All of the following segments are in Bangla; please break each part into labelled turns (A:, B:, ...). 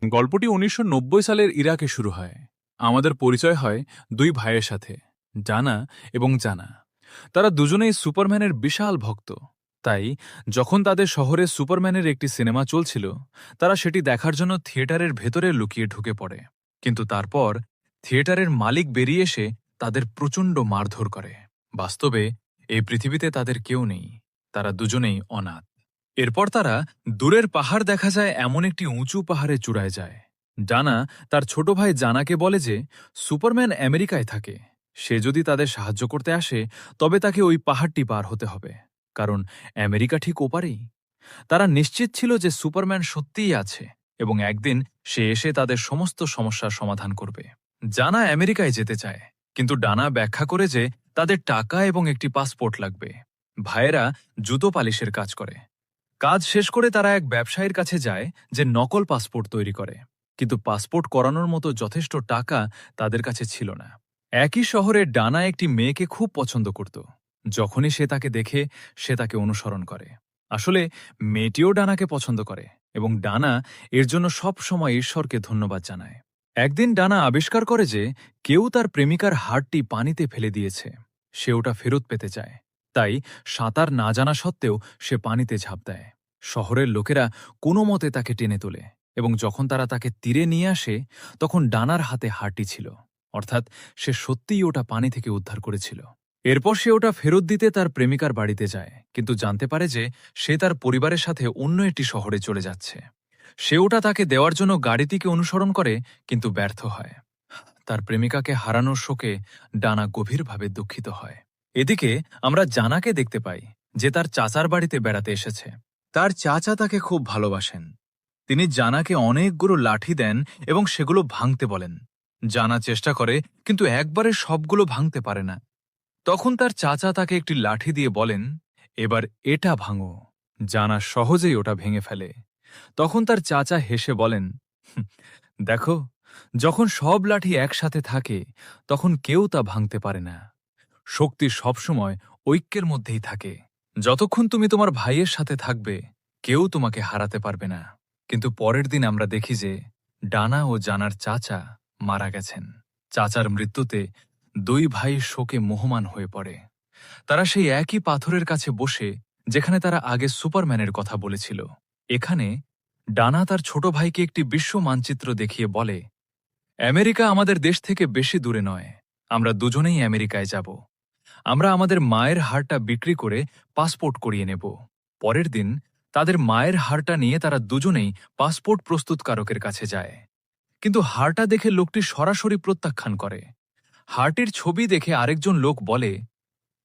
A: গল্পটি ১৯৯০ সালের ইরাকে শুরু হয়। আমাদের পরিচয় হয় দুই ভাইয়ের সাথে, ডানা এবং জানা। তারা দুজনেই সুপারম্যানের বিশাল ভক্ত। তাই যখন তাদের শহরে সুপারম্যানের একটি সিনেমা চলছিল, তারা সেটি দেখার জন্য থিয়েটারের ভেতরে লুকিয়ে ঢুকে পড়ে। কিন্তু তারপর থিয়েটারের মালিক বেরিয়ে এসে তাদের প্রচণ্ড মারধর করে। বাস্তবে এই পৃথিবীতে তাদের কেউ নেই, তারা দুজনেই অনাথ। এরপর তারা দূরের পাহাড় দেখা যায় এমন একটি উঁচু পাহাড়ে চূড়ায় যায়। ডানা তার ছোট ভাই জানাকে বলে যে সুপারম্যান আমেরিকায় থাকে, সে যদি তাদের সাহায্য করতে আসে তবে তাকে ওই পাহাড়টি পার হতে হবে, কারণ আমেরিকা ঠিক ওপারেই। তারা নিশ্চিত ছিল যে সুপারম্যান সত্যিই আছে এবং একদিন সে এসে তাদের সমস্ত সমস্যার সমাধান করবে। জানা আমেরিকায় যেতে চায়, কিন্তু ডানা ব্যাখ্যা করে যে তাদের টাকা এবং একটি পাসপোর্ট লাগবে। ভাইয়েরা জুতো পালিশের কাজ করে। কাজ শেষ করে তারা এক ব্যবসায়ীর কাছে যায় যে নকল পাসপোর্ট তৈরি করে, কিন্তু পাসপোর্ট করানোর মতো যথেষ্ট টাকা তাদের কাছে ছিল না। একই শহরে ডানা একটি মেয়েকে খুব পছন্দ করত। যখনই সে তাকে দেখে সে তাকে অনুসরণ করে। আসলে মেয়েটিও ডানাকে পছন্দ করে এবং ডানা এর জন্য সব সময় ঈশ্বরকে ধন্যবাদ জানায়। একদিন ডানা আবিষ্কার করে যে কেউ তার প্রেমিকার হাড়টি পানিতে ফেলে দিয়েছে। সে ওটা ফেরত পেতে চায়, তাই সাঁতার না জানা সত্ত্বেও সে পানিতে ঝাঁপ দেয়। শহরের লোকেরা কোনো মতে তাকে টেনে তোলে এবং যখন তারা তাকে তীরে নিয়ে আসে তখন ডানার হাতে হাড়টি ছিল, অর্থাৎ সে সত্যিই ওটা পানি থেকে উদ্ধার করেছিল। এরপর সে ওটা ফেরত দিতে তার প্রেমিকার বাড়িতে যায়, কিন্তু জানতে পারে যে সে তার পরিবারের সাথে অন্য একটি শহরে চলে যাচ্ছে। সে ওটা তাকে দেওয়ার জন্য গাড়িটিকে অনুসরণ করে, কিন্তু ব্যর্থ হয়। তার প্রেমিকাকে হারানোর শোকে ডানা গভীরভাবে দুঃখিত হয়। এদিকে আমরা জানাকে দেখতে পাই যে তার চাচার বাড়িতে বেড়াতে এসেছে। তার চাচা তাকে খুব ভালোবাসেন। তিনি জানাকে অনেকগুলো লাঠি দেন এবং সেগুলো ভাঙতে বলেন। জানা চেষ্টা করে, কিন্তু একবারে সবগুলো ভাঙতে পারে না। তখন তার চাচা তাকে একটি লাঠি দিয়ে বলেন, এবার এটা ভাঙো। জানা সহজেই ওটা ভেঙে ফেলে। তখন তার চাচা হেসে বলেন, "হুঁ, দেখো, যখন সব লাঠি একসাথে থাকে তখন কেউ তা ভাঙতে পারে না। শক্তি সবসময় ঐক্যের মধ্যেই থাকে। যতক্ষণ তুমি তোমার ভাইয়ের সাথে থাকবে কেউ তোমাকে হারাতে পারবে না।" কিন্তু পরের দিন আমরা দেখি যে ডানা ও জানার চাচা মারা গেছেন। চাচার মৃত্যুতে দুই ভাই শোকে মোহমান হয়ে পড়ে। তারা সেই একই পাথরের কাছে বসে যেখানে তারা আগে সুপারম্যানের কথা বলেছিল। এখানে ডানা তার ছোট ভাইকে একটি বিশ্ব মানচিত্র দেখিয়ে বলে, আমেরিকা আমাদের দেশ থেকে বেশি দূরে নয়, আমরা দুজনেই আমেরিকায় যাব। আমরা আমাদের মায়ের হাড়টা বিক্রি করে পাসপোর্ট করিয়ে নেব। পরের দিন তাদের মায়ের হাড়টা নিয়ে তারা দুজনেই পাসপোর্ট প্রস্তুতকারকের কাছে যায়। কিন্তু হাড়টা দেখে লোকটি সরাসরি প্রত্যাখ্যান করে। হাড়টির ছবি দেখে আরেকজন লোক বলে,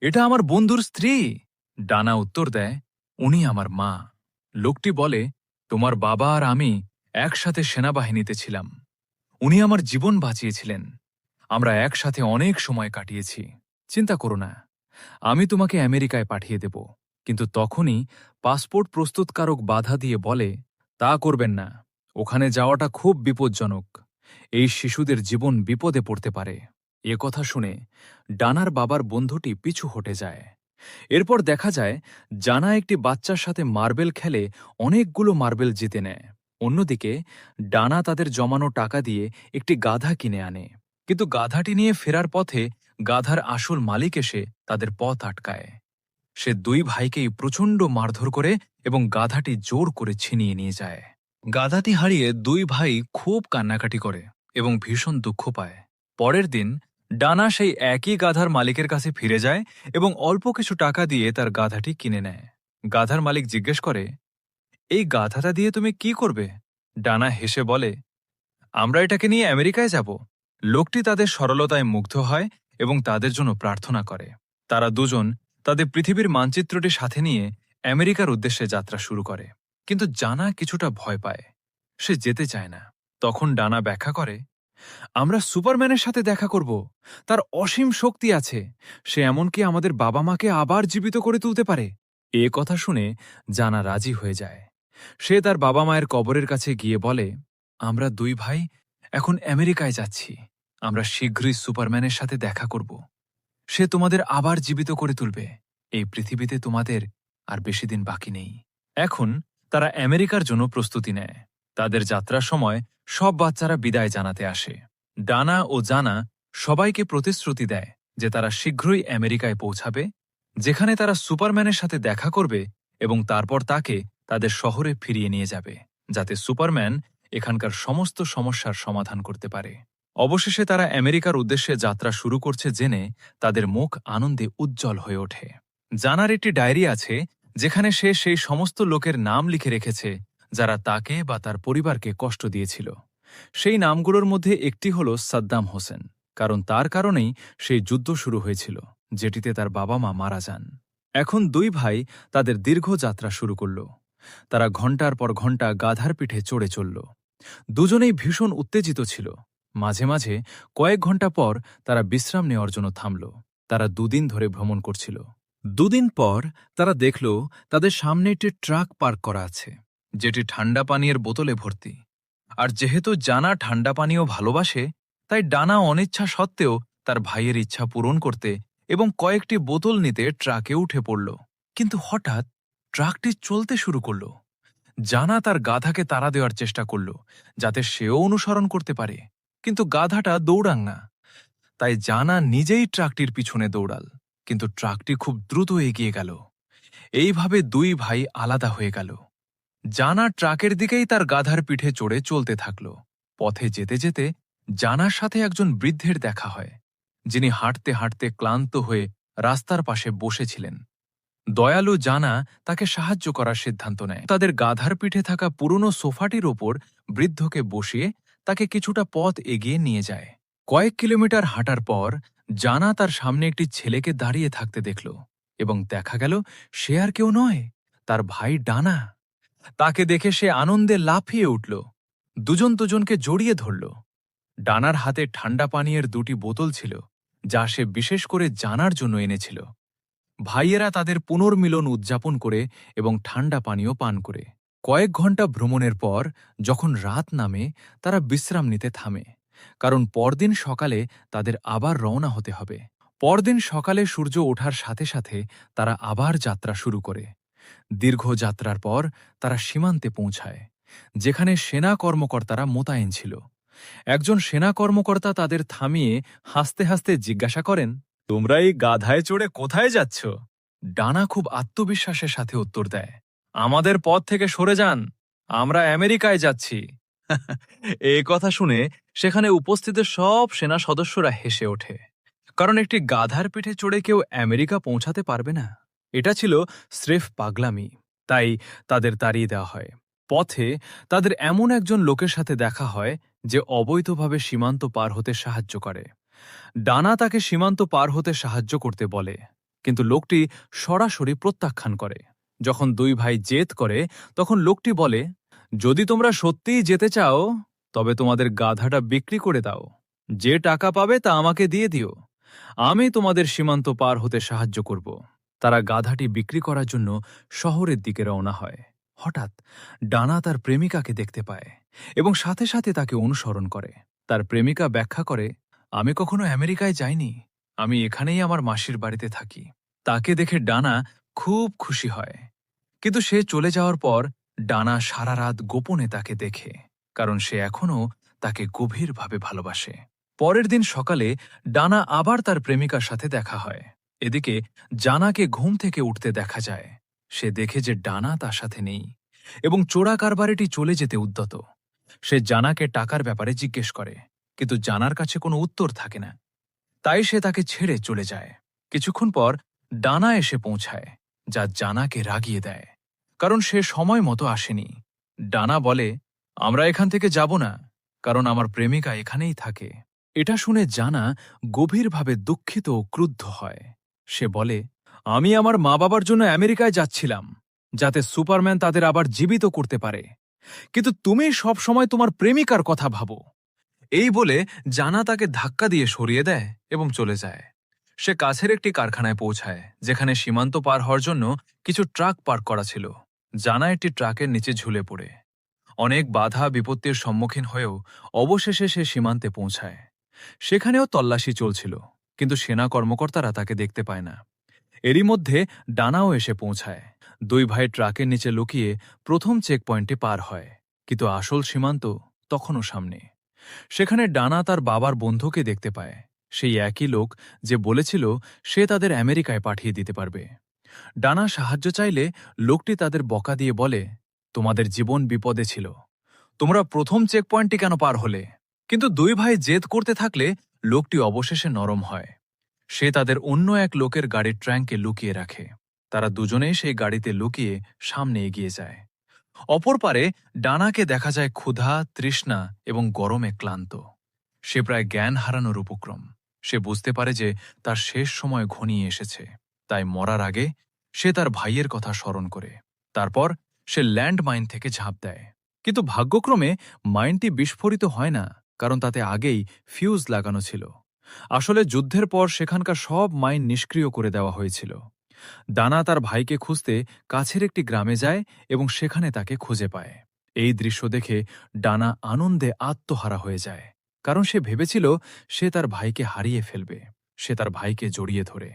A: এটা আমার বন্ধুর স্ত্রী। ডানা উত্তর দেয়, উনি আমার মা। লোকটি বলে, তোমার বাবা আর আমি একসাথে সেনাবাহিনীতে ছিলাম। উনি আমার জীবন বাঁচিয়েছিলেন। আমরা একসাথে অনেক সময় কাটিয়েছি। চিন্তা করো না, আমি তোমাকে আমেরিকায় পাঠিয়ে দেব। কিন্তু তখনই পাসপোর্ট প্রস্তুতকারক বাধা দিয়ে বলে, তা করবেন না, ওখানে যাওয়াটা খুব বিপজ্জনক। এই শিশুদের জীবন বিপদে পড়তে পারে। এ কথা শুনে ডানার বাবার বন্ধুটি পিছু হটে যায়। এরপর দেখা যায় জানা একটি বাচ্চার সাথে মার্বেল খেলে অনেকগুলো মার্বেল জিতে নেয়। অন্যদিকে ডানা তাদের জমানো টাকা দিয়ে একটি গাধা কিনে আনে, কিন্তু গাধাটি নিয়ে ফেরার পথে গাধার আসল মালিক এসে তাদের পথ আটকায়। সে দুই ভাইকেই প্রচণ্ড মারধর করে এবং গাধাটি জোর করে ছিনিয়ে নিয়ে যায়। গাধাটি হারিয়ে দুই ভাই খুব কান্নাকাটি করে এবং ভীষণ দুঃখ পায়। পরের দিন ডানা সেই একই গাধার মালিকের কাছে ফিরে যায় এবং অল্প কিছু টাকা দিয়ে তার গাধাটি কিনে নেয়। গাধার মালিক জিজ্ঞেস করে, এই গাধাটা দিয়ে তুমি কি করবে? ডানা হেসে বলে, আমরা এটাকে নিয়ে আমেরিকায় যাব। লোকটি তাদের সরলতায় মুগ্ধ হয় এবং তাদের জন্য প্রার্থনা করে। তারা দুজন তাদের পৃথিবীর মানচিত্রটি সাথে নিয়ে আমেরিকার উদ্দেশ্যে যাত্রা শুরু করে। কিন্তু জানা কিছুটা ভয় পায়, সে যেতে চায় না। তখন ডানা ব্যাখ্যা করে, আমরা সুপারম্যানের সাথে দেখা করব। তার অসীম শক্তি আছে, সে এমনকি আমাদের বাবা মাকে আবার জীবিত করে তুলতে পারে। এ কথা শুনে জানা রাজি হয়ে যায়। সে তার বাবা মায়ের কবরের কাছে গিয়ে বলে, আমরা দুই ভাই এখন আমেরিকায় যাচ্ছি। আমরা শীঘ্রই সুপারম্যানের সাথে দেখা করব। সে তোমাদের আবার জীবিত করে তুলবে। এই পৃথিবীতে তোমাদের আর বেশি দিন বাকি নেই। এখন তারা আমেরিকার জন্য প্রস্তুতি নেয়। তাদের যাত্রার সময় সব বাচ্চারা বিদায় জানাতে আসে। ডানা ও জানা সবাইকে প্রতিশ্রুতি দেয় যে তারা শীঘ্রই আমেরিকায় পৌঁছাবে, যেখানে তারা সুপারম্যানের সাথে দেখা করবে এবং তারপর তাকে তাদের শহরে ফিরিয়ে নিয়ে যাবে, যাতে সুপারম্যান এখানকার সমস্ত সমস্যার সমাধান করতে পারে। অবশেষে তারা আমেরিকার উদ্দেশ্যে যাত্রা শুরু করছে জেনে তাদের মুখ আনন্দে উজ্জ্বল হয়ে ওঠে। জানার একটি ডায়েরি আছে যেখানে সে সেই সমস্ত লোকের নাম লিখে রেখেছে যারা তাকে বা তার পরিবারকে কষ্ট দিয়েছিল। সেই নামগুলোর মধ্যে একটি হল সাদ্দাম হোসেন, কারণ তার কারণেই সেই যুদ্ধ শুরু হয়েছিল যেটিতে তার বাবা মা মারা যান। এখন দুই ভাই তাদের দীর্ঘ যাত্রা শুরু করল। তারা ঘণ্টার পর ঘণ্টা গাধার পিঠে চড়ে চলল। দুজনেই ভীষণ উত্তেজিত ছিল। মাঝে মাঝে কয়েক ঘণ্টা পর তারা বিশ্রাম নেওয়ার জন্য থামল। তারা দুদিন ধরে ভ্রমণ করছিল। দুদিন পর তারা দেখল তাদের সামনে একটি ট্রাক পার্ক করা আছে, যেটি ঠান্ডা পানীয়ের বোতলে ভর্তি। আর যেহেতু জানা ঠান্ডা পানীয় ভালোবাসে, তাই ডানা অনিচ্ছা সত্ত্বেও তার ভাইয়ের ইচ্ছা পূরণ করতে এবং কয়েকটি বোতল নিতে ট্রাকে উঠে পড়ল। কিন্তু হঠাৎ ট্রাকটি চলতে শুরু করল। জানা তার গাধাকে তাড়া দেওয়ার চেষ্টা করল যাতে সেও অনুসরণ করতে পারে, কিন্তু গাধাটা দৌড়াং না। তাই জানা নিজেই ট্রাকটির পিছনে দৌড়াল, কিন্তু ট্রাকটি খুব দ্রুত এগিয়ে গেল। এইভাবে দুই ভাই আলাদা হয়ে গেল। জানা ট্রাকের দিকেই তার গাধার পিঠে চড়ে চলতে থাকল। পথে যেতে যেতে জানার সাথে একজন বৃদ্ধের দেখা হয়, যিনি হাঁটতে হাঁটতে ক্লান্ত হয়ে রাস্তার পাশে বসেছিলেন। দয়ালু জানা তাকে সাহায্য করার সিদ্ধান্ত নেয়। তাদের গাধার পিঠে থাকা পুরনো সোফাটির ওপর বৃদ্ধকে বসিয়ে তাকে কিছুটা পথ এগিয়ে নিয়ে যায়। কয়েক কিলোমিটার হাঁটার পর জানা তার সামনে একটি ছেলেকে দাঁড়িয়ে থাকতে দেখল, এবং দেখা গেল সে আর কেউ নয়, তার ভাই ডানা। তাকে দেখে সে আনন্দে লাফিয়ে উঠল, দুজন দুজনকে জড়িয়ে ধরল। ডানার হাতে ঠান্ডা পানীয়ের দুটি বোতল ছিল, যা সে বিশেষ করে জানার জন্য এনেছিল। ভাইয়েরা তাদের পুনর্মিলন উদযাপন করে এবং ঠান্ডা পানীয় পান করে। কয়েক ঘণ্টা ভ্রমণের পর যখন রাত নামে, তারা বিশ্রাম নিতে থামে, কারণ পরদিন সকালে তাদের আবার রওনা হতে হবে। পরদিন সকালে সূর্য ওঠার সাথে সাথে তারা আবার যাত্রা শুরু করে। দীর্ঘ যাত্রার পর তারা সীমান্তে পৌঁছায়, যেখানে সেনা কর্মকর্তারা মোতায়েন ছিল। একজন সেনা কর্মকর্তা তাদের থামিয়ে হাসতে হাসতে জিজ্ঞাসা করেন, তোমরা এই গাধায় চড়ে কোথায় যাচ্ছ? ডানা খুব আত্মবিশ্বাসের সাথে উত্তর দেয়, আমাদের পথ থেকে সরে যান, আমরা আমেরিকায় যাচ্ছি। এই কথা শুনে সেখানে উপস্থিত সব সেনা সদস্যরা হেসে ওঠে, কারণ একটি গাধার পিঠে চড়ে কেউ আমেরিকা পৌঁছাতে পারবে না। এটা ছিল স্রেফ পাগলামি, তাই তাদের তাড়িয়ে দেওয়া হয়। পথে তাদের এমন একজন লোকের সাথে দেখা হয় যে অবৈধভাবে সীমান্ত পার হতে সাহায্য করে। ডানা তাকে সীমান্ত পার হতে সাহায্য করতে বলে, কিন্তু লোকটি সরাসরি প্রত্যাখ্যান করে। যখন দুই ভাই জেদ করে, তখন লোকটি বলে, যদি তোমরা সত্যিই যেতে চাও তবে তোমাদের গাধাটা বিক্রি করে দাও। যে টাকা পাবে তা আমাকে দিয়ে দিও, আমি তোমাদের সীমান্ত পার হতে সাহায্য করব। তারা গাধাটি বিক্রি করার জন্য শহরের দিকে রওনা হয়। হঠাৎ ডানা তার প্রেমিকাকে দেখতে পায় এবং সাথে সাথে তাকে অনুসরণ করে। তার প্রেমিকা ব্যাখ্যা করে, আমি কখনো আমেরিকায় যাইনি, আমি এখানেই আমার মাসির বাড়িতে থাকি। তাকে দেখে ডানা খুব খুশি হয়, কিন্তু সে চলে যাওয়ার পর ডানা সারা রাত গোপনে তাকে দেখে, কারণ সে এখনও তাকে গভীরভাবে ভালোবাসে। পরের দিন সকালে ডানা আবার তার প্রেমিকার সাথে দেখা হয়। এদিকে জানাকে ঘুম থেকে উঠতে দেখা যায়। সে দেখে যে ডানা তার সাথে নেই এবং চোরা কারবারিটি চলে যেতে উদ্যত। সে জানাকে টাকার ব্যাপারে জিজ্ঞেস করে, কিন্তু জানার কাছে কোনো উত্তর থাকে না, তাই সে তাকে ছেড়ে চলে যায়। কিছুক্ষণ পর ডানা এসে পৌঁছায়, যা জানাকে রাগিয়ে দেয়, কারণ সে সময় মতো আসেনি। ডানা বলে, আমরা এখান থেকে যাব না, কারণ আমার প্রেমিকা এখানেই থাকে। এটা শুনে জানা গভীরভাবে দুঃখিত ও ক্রুদ্ধ হয়। সে বলে, আমি আমার মা বাবার জন্য আমেরিকায় যাচ্ছিলাম, যাতে সুপারম্যান তাদের আবার জীবিত করতে পারে, কিন্তু তুমি সব সময় তোমার প্রেমিকার কথা ভাবো। এই বলে জানা তাকে ধাক্কা দিয়ে সরিয়ে দেয় এবং চলে যায়। সে কাছের একটি কারখানায় পৌঁছায়, যেখানে সীমান্ত পার হওয়ার জন্য কিছু ট্রাক পার্ক করা ছিল। জানা একটি ট্রাকের নিচে ঝুলে পড়ে। অনেক বাধা বিপত্তির সম্মুখীন হয়েও অবশেষে সে সীমান্তে পৌঁছায়। সেখানেও তল্লাশি চলছিল, কিন্তু সেনা কর্মকর্তারা তাকে দেখতে পায় না। এরই মধ্যে ডানাও এসে পৌঁছায়। দুই ভাই ট্রাকের নিচে লুকিয়ে প্রথম চেকপয়েন্টে পার হয়, কিন্তু আসল সীমান্ত তখনও সামনে। সেখানে ডানা তার বাবার বন্ধুকে দেখতে পায়, সেই একই লোক যে বলেছিল সে তাদের আমেরিকায় পাঠিয়ে দিতে পারবে। ডানা সাহায্য চাইলে লোকটি তাদের বকা দিয়ে বলে, তোমাদের জীবন বিপদে ছিল, তোমরা প্রথম চেকপয়েন্টটি কেন পার হলে? কিন্তু দুই ভাই জেদ করতে থাকলে লোকটি অবশেষে নরম হয়। সে তাদের অন্য এক লোকের গাড়ির ট্র্যাঙ্কে লুকিয়ে রাখে। তারা দুজনেই সেই গাড়িতে লুকিয়ে সামনে এগিয়ে যায়। অপর পারে ডানাকে দেখা যায় ক্ষুধা, তৃষ্ণা এবং গরমে ক্লান্ত। সে প্রায় জ্ঞান হারানোর উপক্রম। সে বুঝতে পারে যে তার শেষ সময় ঘনিয়ে এসেছে, তাই মরার আগে সে তার ভাইয়ের কথা স্মরণ করে। তারপর সে ল্যান্ড মাইন থেকে ঝাঁপ দেয়। কিন্তু ভাগ্যক্রমে মাইনটি বিস্ফোরিত হয় না, কারণ তাতে আগেই ফিউজ লাগানো ছিল। আসলে যুদ্ধের পর সেখানকার সব মাইন নিষ্ক্রিয় করে দেওয়া হয়েছিল। ডানা তার ভাইকে খুঁজতে কাছের একটি গ্রামে যায় এবং সেখানে তাকে খুঁজে পায়। এই দৃশ্য দেখে ডানা আনন্দে আত্মহারা হয়ে যায়, কারণ সে ভেবেছিল সে তার ভাইকে হারিয়ে ফেলবে। সে তার ভাইকে জড়িয়ে ধরে।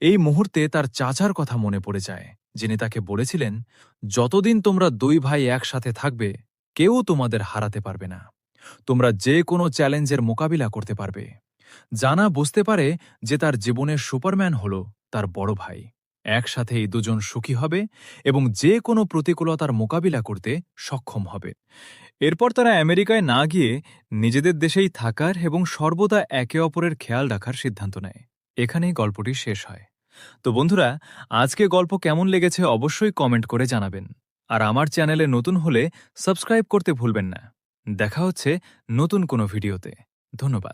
A: এই মুহূর্তে তার চাচার কথা মনে পড়ে যায়, যিনি তাকে বলেছিলেন, যতদিন তোমরা দুই ভাই একসাথে থাকবে কেউ তোমাদের হারাতে পারবে না, তোমরা যে কোনো চ্যালেঞ্জের মোকাবিলা করতে পারবে। জানা বুঝতে পারে যে তার জীবনের সুপারম্যান হল তার বড় ভাই। একসাথে এই দুজন সুখী হবে এবং যে কোনো প্রতিকূলতার মোকাবিলা করতে সক্ষম হবে। এরপর তারা আমেরিকায় না গিয়ে নিজেদের দেশেই থাকার এবং সর্বদা একে অপরের খেয়াল রাখার সিদ্ধান্ত নেয়। এখানেই গল্পটি শেষ হয়। তো বন্ধুরা, আজকে গল্প কেমন লেগেছে অবশ্যই কমেন্ট করে জানাবেন। আর আমার চ্যানেলে নতুন হলে সাবস্ক্রাইব করতে ভুলবেন না। দেখা হচ্ছে নতুন কোনো ভিডিওতে। ধন্যবাদ।